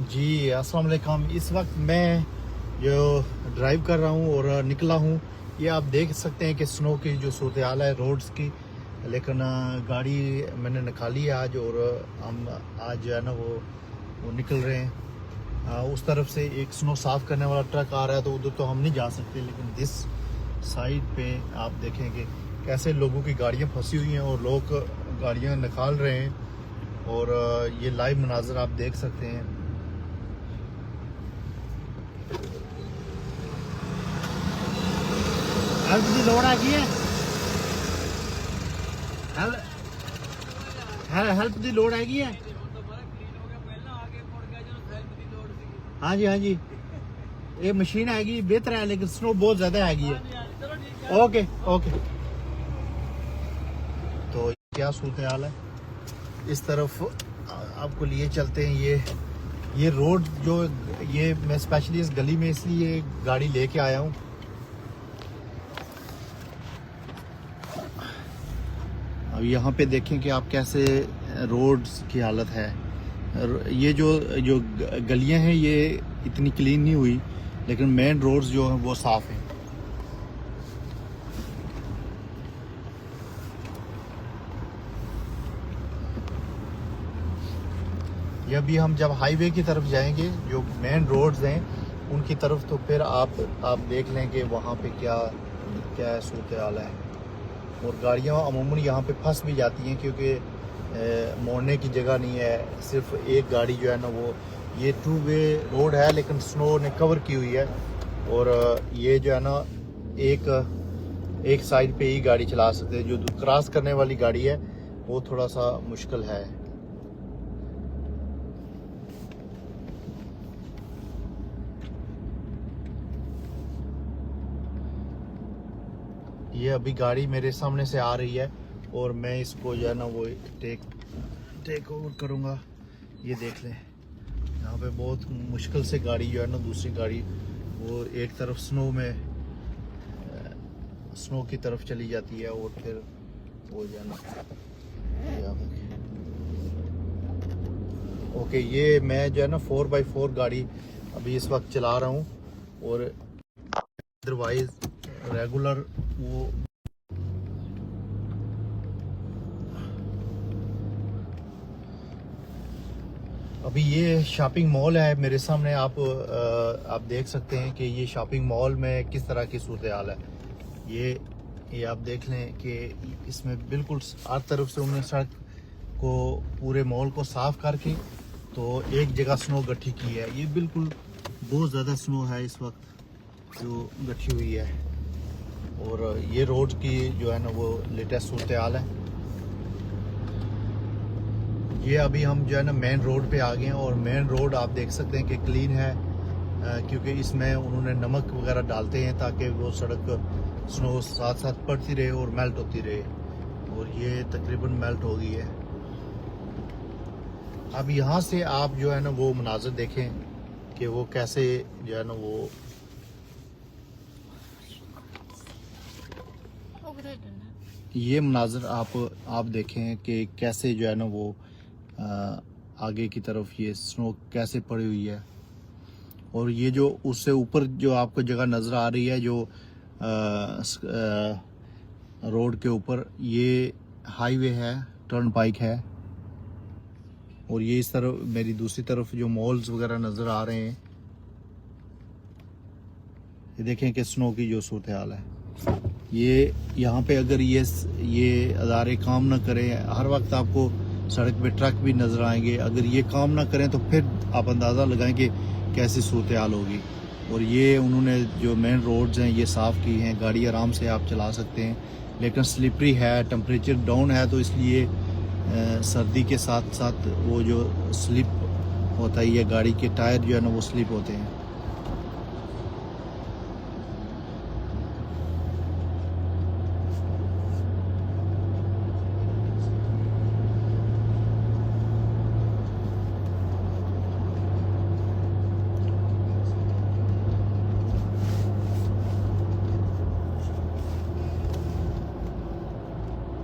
जी अस्सलाम वालेकुम। इस वक्त मैं जो ड्राइव कर रहा हूँ और निकला हूँ, ये आप देख सकते हैं कि स्नो की जो सूरत हाल है रोड्स की। लेकिन गाड़ी मैंने निकाली है आज और हम आज जो है ना वो निकल रहे हैं। उस तरफ से एक स्नो साफ़ करने वाला ट्रक आ रहा है, तो उधर तो हम नहीं जा सकते, लेकिन दिस साइड पे आप देखेंगे कैसे लोगों की गाड़ियाँ फंसी हुई हैं और लोग गाड़ियाँ निकाल रहे हैं। और ये लाइव मनाजर आप देख सकते हैं। हेल्प की लोड़ हैगी है, हेल्प की लोड़ हैगी है। हाँ जी हाँ जी, ये मशीन हैगी बेहतर है, लेकिन स्नो बहुत ज्यादा हैगी है। Okay okay. तो क्या सूरत हाल है, इस तरफ आपको लिए चलते हैं। ये रोड जो ये मैं स्पेशली इस गली में इसलिए गाड़ी लेके आया हूँ। अब यहाँ पे देखें कि आप कैसे रोड्स की हालत है। ये जो जो गलियाँ हैं ये इतनी क्लीन नहीं हुई, लेकिन मेन रोड्स जो हैं वो साफ़ हैं। ये अभी हम जब हाईवे की तरफ जाएंगे, जो मेन रोड्स हैं उनकी तरफ, तो फिर आप देख लें कि वहाँ पे क्या क्या सूरत हाल है। और गाड़ियाँ अमूमन यहाँ पे फंस भी जाती हैं, क्योंकि मोड़ने की जगह नहीं है। सिर्फ एक गाड़ी जो है ना वो, ये 2 वे रोड है लेकिन स्नो ने कवर की हुई है। और ये जो है ना एक साइड पे ही गाड़ी चला सकते हैं। जो क्रॉस करने वाली गाड़ी है वो थोड़ा सा मुश्किल है। ये अभी गाड़ी मेरे सामने से आ रही है और मैं इसको जो है ना वो टेक ओवर करूँगा। ये देख लें, यहाँ पे बहुत मुश्किल से गाड़ी जो है ना, दूसरी गाड़ी वो एक तरफ स्नो की तरफ चली जाती है और फिर वो जो है ना ओके। ये मैं जो है ना 4x4 गाड़ी अभी इस वक्त चला रहा हूँ, और अदरवाइज रेगुलर वो अभी ये शॉपिंग मॉल है मेरे सामने। आप देख सकते हैं कि ये शॉपिंग मॉल में किस तरह की सूरत हाल है। ये आप देख लें कि इसमें बिल्कुल हर तरफ से उन्होंने सड़क को, पूरे मॉल को साफ करके तो एक जगह स्नो गट्ठी की है। ये बिल्कुल बहुत ज़्यादा स्नो है इस वक्त जो गट्ठी हुई है। और ये रोड की जो है ना वो लेटेस्ट सूरत हाल है। ये अभी हम जो है ना मेन रोड पे आ गए हैं, और मेन रोड आप देख सकते हैं कि क्लीन है, क्योंकि इसमें उन्होंने नमक वगैरह डालते हैं ताकि वो सड़क स्नो साथ साथ पड़ती रहे और मेल्ट होती रहे। और ये तकरीबन मेल्ट हो गई है। अब यहाँ से आप जो है ना वो मनाज़र देखें कि वो कैसे जो है ना वो ये मनाज़र आप देखें कि कैसे जो है ना वो आगे की तरफ ये स्नो कैसे पड़ी हुई है। और ये जो उससे ऊपर जो आपको जगह नज़र आ रही है, जो रोड के ऊपर, ये हाईवे है, टर्न बाइक है। और ये इस तरफ मेरी दूसरी तरफ जो मॉल्स वगैरह नज़र आ रहे हैं, ये देखें कि स्नो की जो सूरत हाल है। ये यहाँ पे अगर ये अदारे काम ना करें, हर वक्त आपको सड़क पे ट्रक भी नज़र आएंगे। अगर ये काम ना करें तो फिर आप अंदाज़ा लगाएं कि कैसी सूरत हाल होगी। और ये उन्होंने जो मेन रोड्स हैं ये साफ़ की हैं, गाड़ी आराम से आप चला सकते हैं, लेकिन स्लिपरी है, टेम्परेचर डाउन है, तो इसलिए सर्दी के साथ साथ वो जो स्लिप होता है, ये गाड़ी के टायर जो है ना वो स्लिप होते हैं।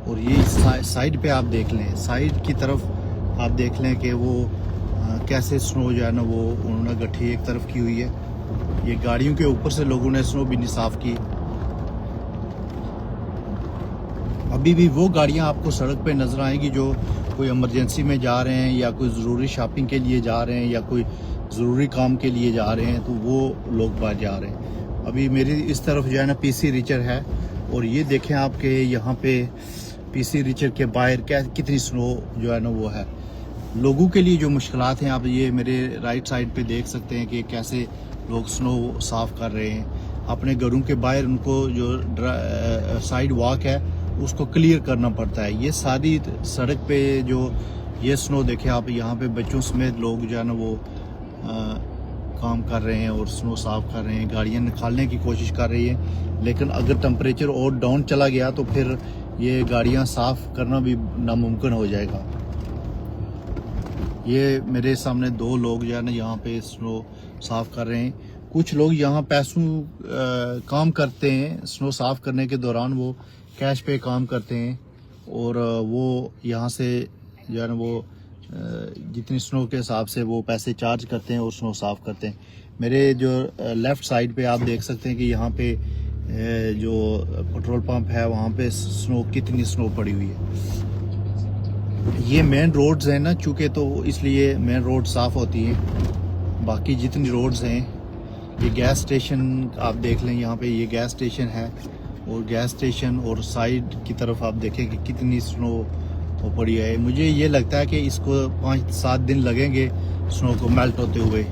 और ये साइड पे आप देख लें, साइड की तरफ आप देख लें कि वो कैसे स्नो जो है ना वो उन्होंने गट्ठी एक तरफ की हुई है। ये गाड़ियों के ऊपर से लोगों ने स्नो भी नहीं साफ की। अभी भी वो गाड़ियां आपको सड़क पे नज़र आएंगी जो कोई इमरजेंसी में जा रहे हैं या कोई ज़रूरी शॉपिंग के लिए जा रहे हैं या कोई ज़रूरी काम के लिए जा रहे हैं, तो वो लोग बाहर जा रहे हैं। अभी मेरी इस तरफ जो है ना पीसी रिचर है, और ये देखें आपके यहाँ पे पीसी रिचर के बाहर कितनी स्नो जो है ना वो है। लोगों के लिए जो मुश्किलात हैं, आप ये मेरे राइट साइड पे देख सकते हैं कि कैसे लोग स्नो साफ़ कर रहे हैं अपने घरों के बाहर। उनको जो साइड वॉक है उसको क्लियर करना पड़ता है। ये सारी सड़क पे जो ये स्नो देखे आप, यहाँ पे बच्चों समेत लोग जो है ना वो काम कर रहे हैं और स्नो साफ कर रहे हैं, गाड़ियाँ निकालने की कोशिश कर रही है। लेकिन अगर टेम्परेचर और डाउन चला गया तो फिर ये गाड़ियाँ साफ करना भी नामुमकिन हो जाएगा। ये मेरे सामने दो लोग जो है ना यहाँ पे स्नो साफ कर रहे हैं। कुछ लोग यहाँ पैसों काम करते हैं, स्नो साफ करने के दौरान वो कैश पे काम करते हैं, और वो यहाँ से जो है ना वो जितनी स्नो के हिसाब से वो पैसे चार्ज करते हैं और स्नो साफ करते हैं। मेरे जो लेफ़्ट साइड पे आप देख सकते हैं कि यहाँ पे जो पेट्रोल पंप है वहाँ पे स्नो कितनी स्नो पड़ी हुई है। ये मेन रोड्स हैं ना, चूँकि तो इसलिए मेन रोड साफ़ होती हैं। बाकी जितनी रोड्स हैं, ये गैस स्टेशन आप देख लें, यहाँ पे ये गैस स्टेशन है, और गैस स्टेशन और साइड की तरफ आप देखें कि कितनी स्नो पड़ी है। मुझे ये लगता है कि इसको 5-7 दिन लगेंगे स्नो को मेल्ट होते हुए।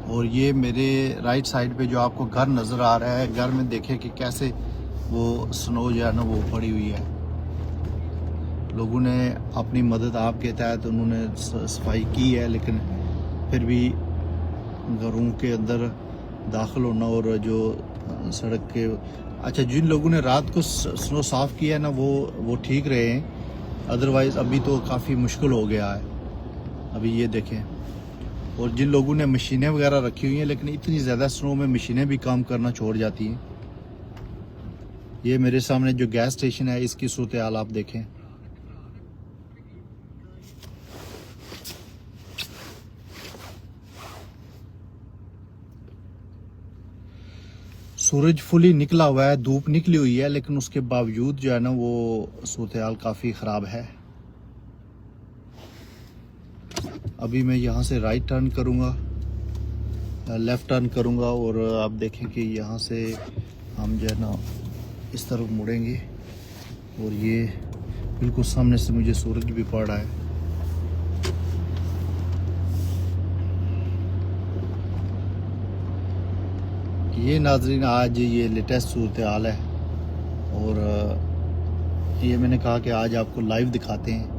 और ये मेरे राइट साइड पे जो आपको घर नज़र आ रहा है, घर में देखें कि कैसे वो स्नो जो है ना वो पड़ी हुई है। लोगों ने अपनी मदद आपके तहत उन्होंने सफाई की है, लेकिन फिर भी घरों के अंदर दाखिल होना और जो सड़क के अच्छा जिन लोगों ने रात को स्नो साफ़ किया है ना वो ठीक रहे हैं। अदरवाइज़ अभी तो काफ़ी मुश्किल हो गया है। अभी ये देखें, और जिन लोगों ने मशीनें वगैरह रखी हुई हैं, लेकिन इतनी ज़्यादा स्नो में मशीनें भी काम करना छोड़ जाती हैं। ये मेरे सामने जो गैस स्टेशन है, इसकी सूरत हाल आप देखें। सूरज फुली निकला हुआ है, धूप निकली हुई है, लेकिन उसके बावजूद जो है ना वो सूरत हाल काफ़ी ख़राब है। अभी मैं यहाँ से राइट टर्न करूँगा, लेफ़्ट टर्न करूँगा, और आप देखें कि यहाँ से हम जो है ना इस तरफ मुड़ेंगे, और ये बिल्कुल सामने से मुझे सूरज भी पड़ रहा है। ये नाज़रीन आज ये लेटेस्ट सूरत हाल है, और ये मैंने कहा कि आज आपको लाइव दिखाते हैं।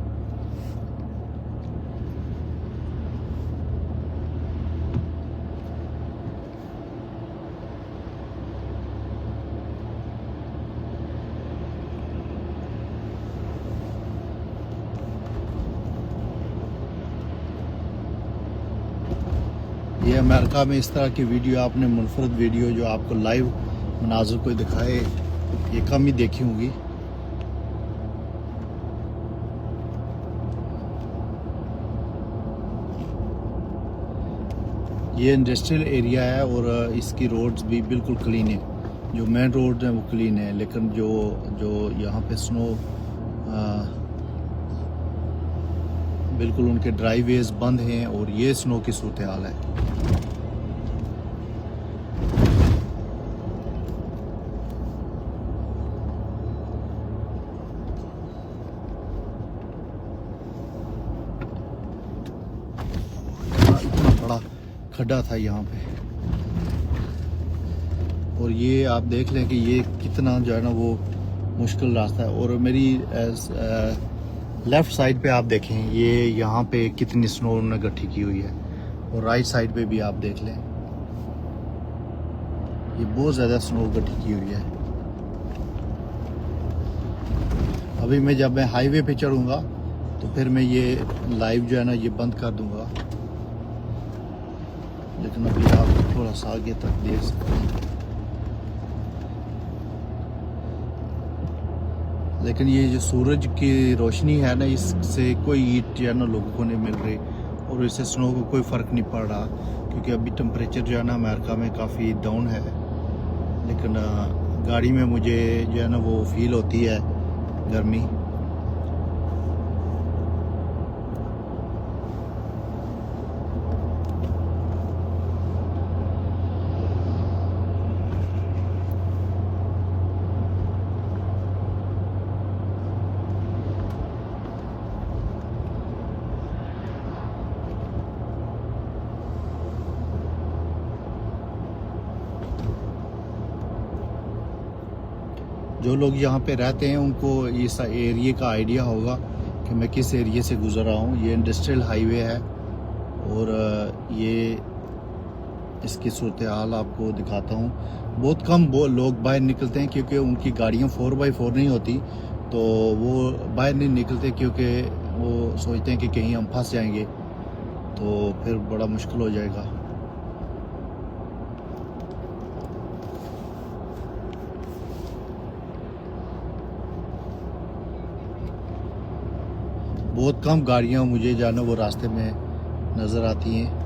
ये अमेरिका में इस तरह की वीडियो, आपने मुनफरद वीडियो जो आपको लाइव मनाज़र को दिखाए, ये कम ही देखी होंगी। ये इंडस्ट्रियल एरिया है और इसकी रोड्स भी बिल्कुल क्लीन है। जो मेन रोड है वो क्लीन है, लेकिन जो यहाँ पे स्नो बिल्कुल उनके ड्राइवेज बंद हैं, और ये स्नो की सूरत हाल है। इतना बड़ा खड्डा था यहाँ पे, और ये आप देख लें कि ये कितना जो है ना वो मुश्किल रास्ता है। और मेरी लेफ़्ट साइड पे आप देखें, ये यहाँ पे कितनी स्नो उन्होंने इकट्ठी की हुई है, और राइट साइड पे भी आप देख लें, ये बहुत ज़्यादा स्नो इकट्ठी की हुई है। अभी जब मैं हाईवे पे चढ़ूँगा तो फिर मैं ये लाइव जो है ना ये बंद कर दूँगा। लेकिन अभी आप थोड़ा सा आगे तक देख सकते हैं। लेकिन ये जो सूरज की रोशनी है ना, इससे कोई हीट जो है ना लोगों को नहीं मिल रही, और इससे स्नो को कोई फ़र्क नहीं पड़ रहा, क्योंकि अभी टेम्परेचर जो है ना अमेरिका में काफ़ी डाउन है। लेकिन गाड़ी में मुझे जो है ना वो फील होती है गर्मी। जो लोग यहाँ पे रहते हैं उनको इस एरिया का आइडिया होगा कि मैं किस एरिया से गुज़र रहा हूँ। ये इंडस्ट्रियल हाईवे है, और ये इसकी सूरत हाल आपको दिखाता हूँ। बहुत कम वो लोग बाहर निकलते हैं, क्योंकि उनकी गाड़ियाँ 4x4 नहीं होती, तो वो बाहर नहीं निकलते, क्योंकि वो सोचते हैं कि कहीं हम फंस जाएंगे तो फिर बड़ा मुश्किल हो जाएगा। बहुत कम गाड़ियाँ मुझे जाना वो रास्ते में नज़र आती हैं।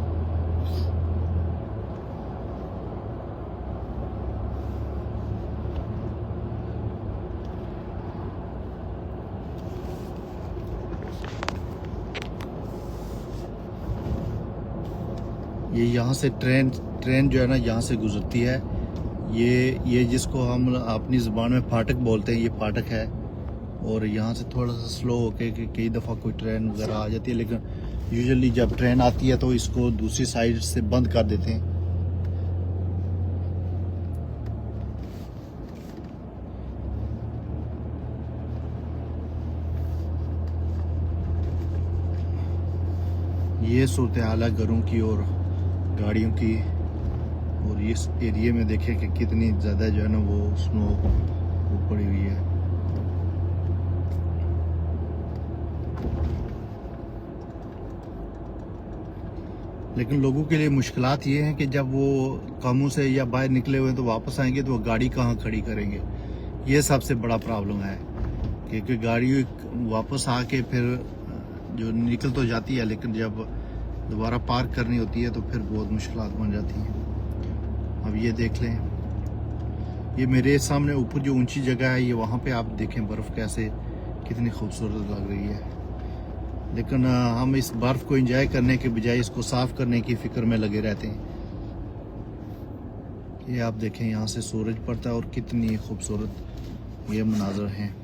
ये यहाँ से ट्रेन जो है ना यहाँ से गुजरती है। ये जिसको हम अपनी ज़ुबान में फाटक बोलते हैं, ये फाटक है। और यहाँ से थोड़ा सा स्लो होके कई दफ़ा कोई ट्रेन वगैरह आ जाती है, लेकिन यूजुअली जब ट्रेन आती है तो इसको दूसरी साइड से बंद कर देते हैं। ये सूरत हाल है घरों की और गाड़ियों की। और इस एरिया में देखें कि कितनी ज़्यादा जो है ना वो स्नो पड़ी हुई है। लेकिन लोगों के लिए मुश्किलात ये हैं कि जब वो कामों से या बाहर निकले हुए तो वापस आएंगे तो वो गाड़ी कहाँ खड़ी करेंगे। ये सबसे बड़ा प्रॉब्लम है, क्योंकि गाड़ी वापस आके फिर जो निकल तो जाती है, लेकिन जब दोबारा पार्क करनी होती है तो फिर बहुत मुश्किलात बन जाती हैं। अब ये देख लें, ये मेरे सामने ऊपर जो ऊंची जगह है, ये वहाँ पे आप देखें बर्फ़ कैसे कितनी खूबसूरत लग रही है। लेकिन हम इस बर्फ़ को एंजॉय करने के बजाय इसको साफ़ करने की फ़िक्र में लगे रहते हैं। ये आप देखें यहाँ से सूरज पड़ता है और कितनी खूबसूरत ये मनाज़र हैं।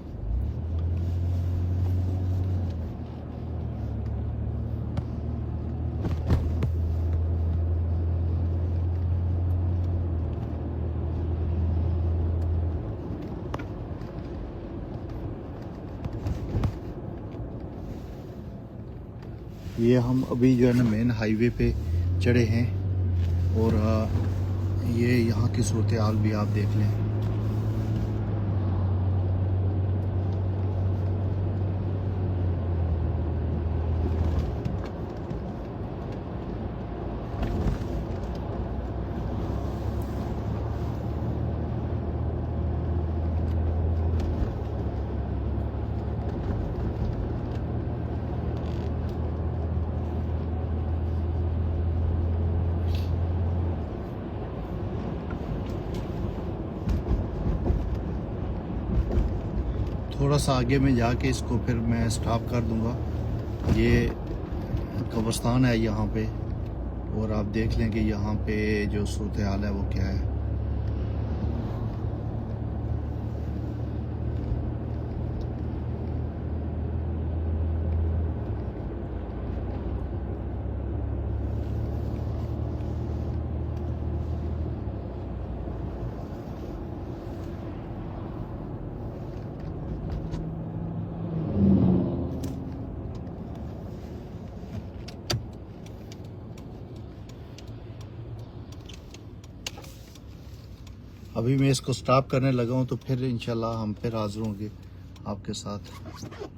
ये हम अभी जो है ना मेन हाईवे पे चढ़े हैं, और ये यहाँ की सूरत हाल भी आप देख लें। थोड़ा सा आगे में जाके इसको फिर मैं स्टॉप कर दूंगा। ये कब्रिस्तान है यहाँ पे, और आप देख लें कि यहाँ पे जो सूरत हाल है वो क्या है। अभी मैं इसको स्टॉप करने लगा हूँ, तो फिर इंशाल्लाह हम फिर हाज़िर होंगे आपके साथ।